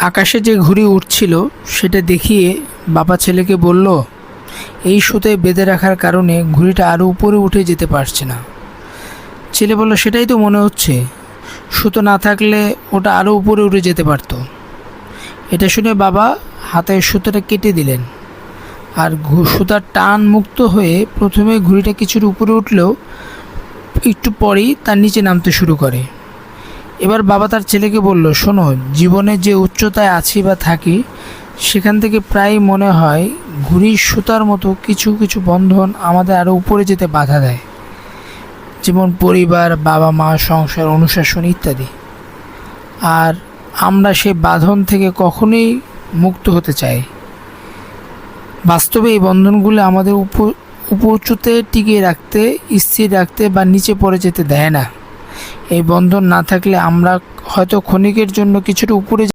আকাশে যে ঘুড়ি উঠছিল সেটা দেখিয়ে বাবা ছেলেকে বলল, এই সুতোয় বেঁধে রাখার কারণে ঘুড়িটা আরও উপরে উঠে যেতে পারছে না। ছেলে বলল, সেটাই তো মনে হচ্ছে, সুতো না থাকলে ওটা আরও উপরে উঠে যেতে পারত। এটা শুনে বাবা হাতের সুতোটা কেটে দিলেন, আর সুতার টান মুক্ত হয়ে প্রথমে ঘুড়িটা কিছুটা উপরে উঠলেও একটু পরেই তার নিচে নামতে শুরু করে। এবার বাবা তার ছেলেকে বলল, শোনো, জীবনে যে উচ্চতায় আছি বা থাকি সেখান থেকে প্রায় মনে হয় ঘুড়ির সুতার মতো কিছু কিছু বন্ধন আমাদের আরও উপরে যেতে বাধা দেয়, যেমন পরিবার, বাবা মা, সংসার, অনুশাসন ইত্যাদি। আর আমরা সেই বাঁধন থেকে কখনোই মুক্ত হতে চাই। বাস্তবে এই বন্ধনগুলো আমাদের উচ্চতে টিকিয়ে রাখতে, স্থির রাখতে বা নিচে পড়ে যেতে দেয় না। এই বন্ধন না থাকলে আমরা হয়তো ক্ষণিকের জন্য কিছুটা উপরে